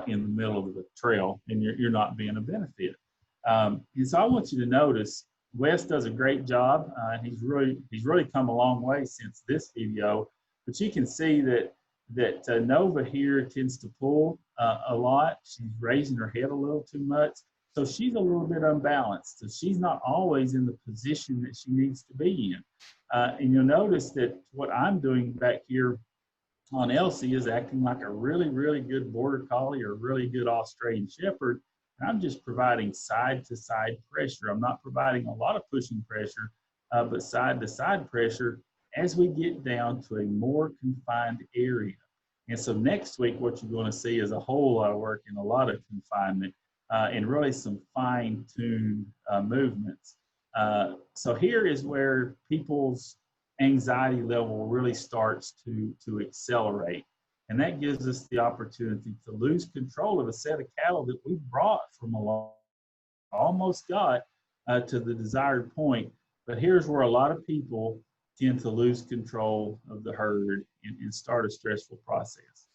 in the middle of the trail, and you're not being a benefit. And so I want you to notice Wes does a great job. He's really come a long way since this video, but you can see that Nova here tends to pull a lot. She's raising her head a little too much, so she's a little bit unbalanced. So she's not always in the position that she needs to be in. And you'll notice that what I'm doing back here on Elsie is acting like a really, really good border collie or a really good Australian shepherd. And I'm just providing side-to-side pressure. I'm not providing a lot of pushing pressure, but side-to-side pressure as we get down to a more confined area. And so next week, what you're going to see is a whole lot of work and a lot of confinement and really some fine-tuned movements. So here is where people's anxiety level really starts to accelerate. And that gives us the opportunity to lose control of a set of cattle that we brought from a long, almost got to the desired point. But here's where a lot of people tend to lose control of the herd and start a stressful process.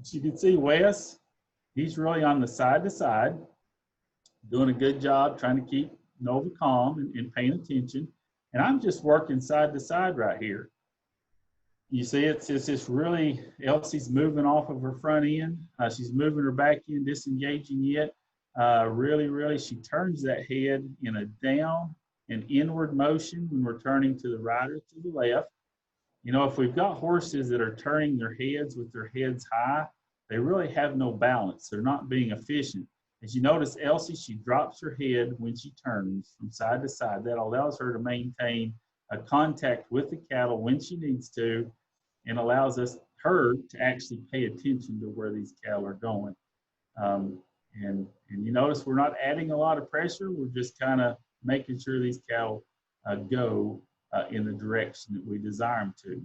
As you can see, Wes, he's really on the side to side, doing a good job trying to keep Nova calm and paying attention. And I'm just working side to side right here. You see, it's just really, Elsie's moving off of her front end. She's moving her back end, disengaging it. Really, she turns that head in a down and inward motion when we're turning to the right or to the left. If we've got horses that are turning their heads with their heads high, they really have no balance. They're not being efficient. As you notice, Elsie, she drops her head when she turns from side to side. That allows her to maintain contact with the cattle when she needs to, and allows her to actually pay attention to where these cattle are going. Um, and you notice we're not adding a lot of pressure. We're just kind of making sure these cattle go in the direction that we desire them to.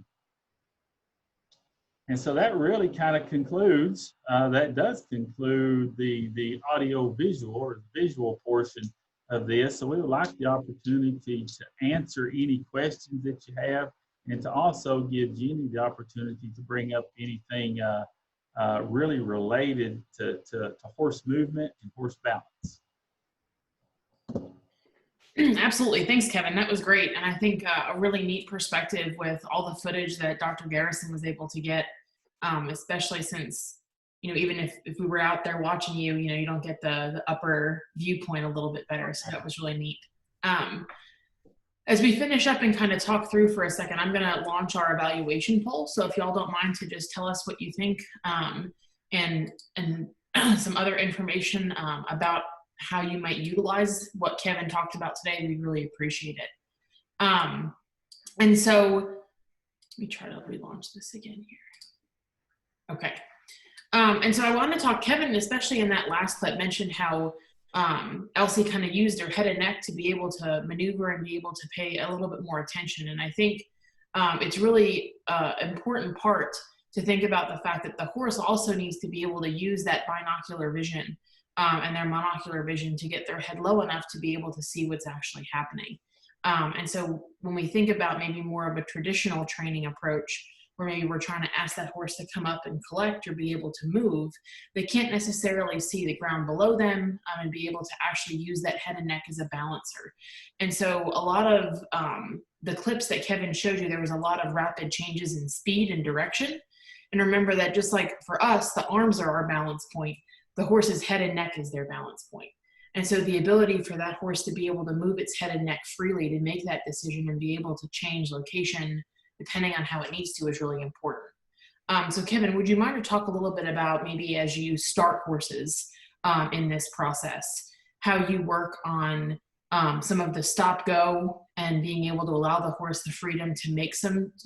And so that really kind of concludes, that does conclude the audio visual or visual portion of this. So we would like the opportunity to answer any questions that you have, and to also give Jeannie the opportunity to bring up anything really related to horse movement and horse balance. Absolutely. Thanks, Kevin. That was great. And I think a really neat perspective with all the footage that Dr. Garrison was able to get, especially since, even if we were out there watching you, you don't get the upper viewpoint a little bit better. So that was really neat. As we finish up and kind of talk through for a second, I'm going to launch our evaluation poll. So if y'all don't mind to just tell us what you think, and some other information about how you might utilize what Kevin talked about today, we really appreciate it. And so let me try to relaunch this again here. Okay. And so I want to talk, Kevin, especially in that last clip, mentioned how Elsie kind of used her head and neck to be able to maneuver and be able to pay a little bit more attention. And I think it's really important part to think about the fact that the horse also needs to be able to use that binocular vision and their monocular vision to get their head low enough to be able to see what's actually happening. And so when we think about maybe more of a traditional training approach, where maybe we're trying to ask that horse to come up and collect or be able to move, they can't necessarily see the ground below them and be able to actually use that head and neck as a balancer. And so a lot of the clips that Kevin showed you, there was a lot of rapid changes in speed and direction. And remember that just like for us, the arms are our balance point, the horse's head and neck is their balance point. And so the ability for that horse to be able to move its head and neck freely to make that decision and be able to change location depending on how it needs to is really important. So Kevin, would you mind to talk a little bit about maybe as you start horses in this process, how you work on some of the stop go and being able to allow the horse the freedom to make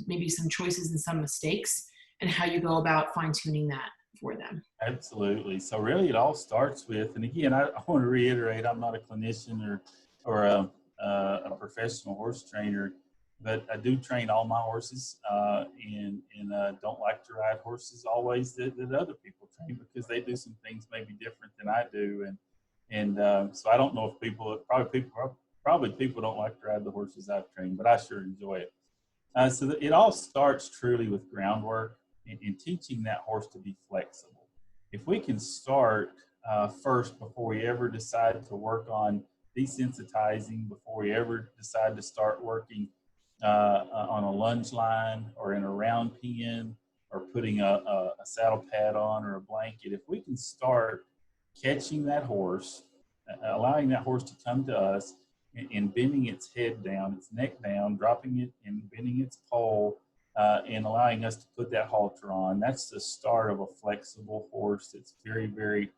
maybe some choices and some mistakes, and how you go about fine tuning that for them? Absolutely. So really it all starts with, and again, I want to reiterate, I'm not a clinician or a professional horse trainer, but I do train all my horses and don't like to ride horses always that other people train, because they do some things maybe different than I do. And so I don't know if probably people don't like to ride the horses I've trained, but I sure enjoy it. So it all starts truly with groundwork and teaching that horse to be flexible. If we can start first before we ever decide to work on desensitizing, before we ever decide to start working on a lunge line or in a round pen or putting a saddle pad on or a blanket, if we can start catching that horse, allowing that horse to come to us and bending its head down, its neck down, dropping it and bending its poll, and allowing us to put that halter on, that's the start of a flexible horse that's very, very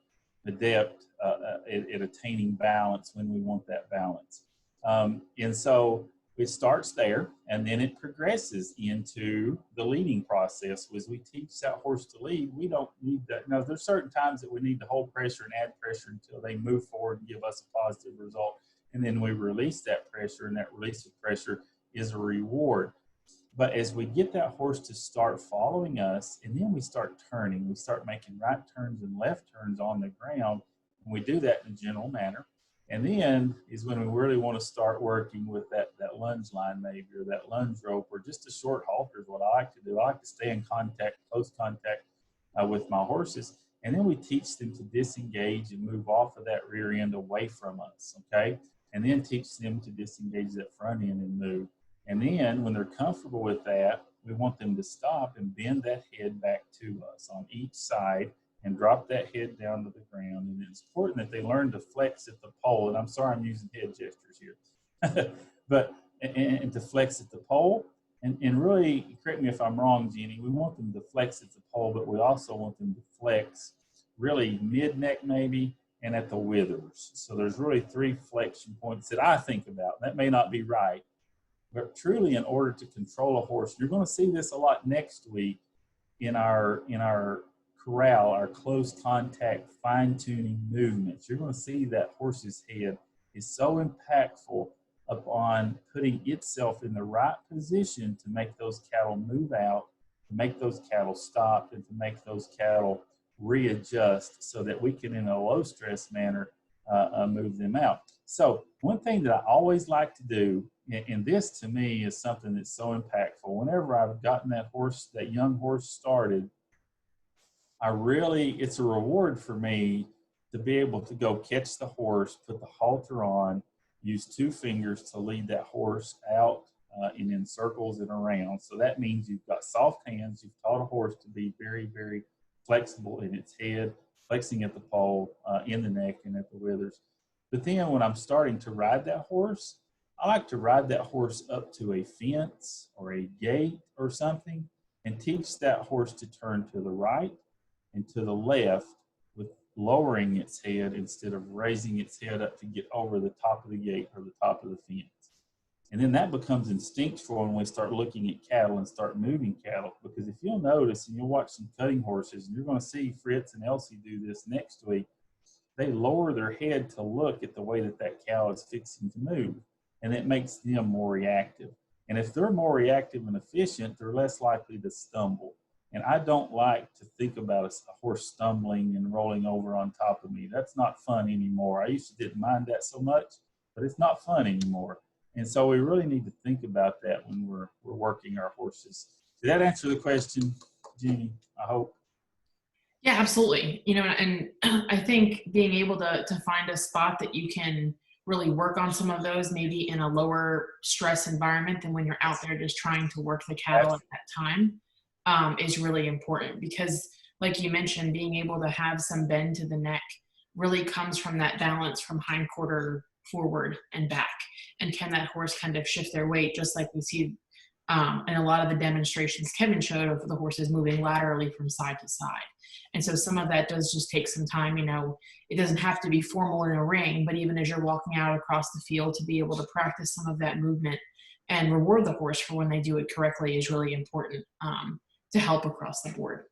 adept at attaining balance when we want that balance. And so it starts there, and then it progresses into the leading process. As we teach that horse to lead, we don't need that. Now, there's certain times that we need to hold pressure and add pressure until they move forward and give us a positive result. And then we release that pressure, and that release of pressure is a reward. But as we get that horse to start following us, and then we start turning, we start making right turns and left turns on the ground, and we do that in a gentle manner. And then is when we really want to start working with that lunge line maybe, or that lunge rope, or just a short halter is what I like to do. I like to stay in close contact with my horses. And then we teach them to disengage and move off of that rear end away from us, okay? And then teach them to disengage that front end and move. And then when they're comfortable with that, we want them to stop and bend that head back to us on each side and drop that head down to the ground. And it's important that they learn to flex at the pole. And I'm sorry I'm using head gestures here. but and to flex at the pole. And really, correct me if I'm wrong, Jeannie, we want them to flex at the pole, but we also want them to flex really mid-neck maybe and at the withers. So there's really 3 flexion points that I think about. That may not be right, but truly in order to control a horse. You're going to see this a lot next week in our corral, our close contact fine tuning movements. You're going to see that horse's head is so impactful upon putting itself in the right position to make those cattle move out, to make those cattle stop, and to make those cattle readjust so that we can, in a low stress manner, move them out. So one thing that I always like to do, and this to me is something that's so impactful, whenever I've gotten that horse, that young horse started, it's a reward for me to be able to go catch the horse, put the halter on, use 2 fingers to lead that horse out and in circles and around. So that means you've got soft hands. You've taught a horse to be very, very flexible in its head, flexing at the pole, in the neck, and at the withers. But then when I'm starting to ride that horse, I like to ride that horse up to a fence or a gate or something and teach that horse to turn to the right and to the left with lowering its head instead of raising its head up to get over the top of the gate or the top of the fence. And then that becomes instinctual when we start looking at cattle and start moving cattle. Because if you'll notice, and you'll watch some cutting horses, and you're going to see Fritz and Elsie do this next week, they lower their head to look at the way that that cow is fixing to move. And it makes them more reactive. And if they're more reactive and efficient, they're less likely to stumble. And I don't like to think about a horse stumbling and rolling over on top of me. That's not fun anymore. I used to didn't mind that so much, but it's not fun anymore. And so we really need to think about that when we're working our horses. Did that answer the question, Jeannie? I hope. Yeah, absolutely. You know, and I think being able to find a spot that you can really work on some of those, maybe in a lower stress environment than when you're out there just trying to work the cattle at that time, is really important. Because like you mentioned, being able to have some bend to the neck really comes from that balance from hindquarter forward and back. And can that horse kind of shift their weight, just like we see in a lot of the demonstrations Kevin showed of the horses moving laterally from side to side. And so some of that does just take some time. You know, it doesn't have to be formal in a ring, but even as you're walking out across the field, to be able to practice some of that movement and reward the horse for when they do it correctly is really important to help across the board.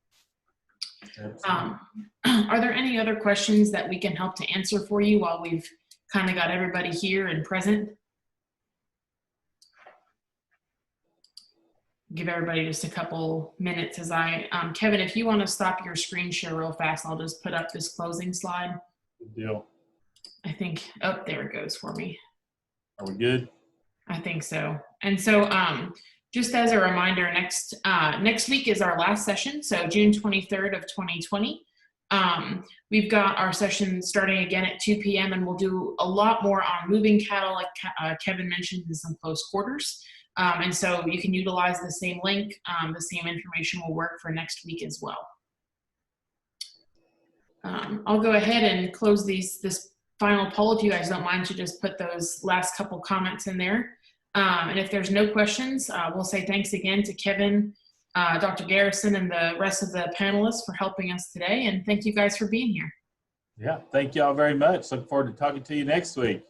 Are there any other questions that we can help to answer for you while we've kind of got everybody here and present? Give everybody just a couple minutes as Kevin, if you want to stop your screen share real fast, I'll just put up this closing slide. Good deal. I think, oh, there it goes for me. Are we good? I think so. And so just as a reminder, next week is our last session. So June 23rd of 2020. We've got our session starting again at 2 p.m. and we'll do a lot more on moving cattle, like Kevin mentioned, in some close quarters. And so you can utilize the same link. The same information will work for next week as well. I'll go ahead and close this final poll if you guys don't mind to just put those last couple comments in there. And if there's no questions, we'll say thanks again to Kevin, Dr. Garrison, and the rest of the panelists for helping us today. And thank you guys for being here. Yeah, thank you all very much. Look forward to talking to you next week.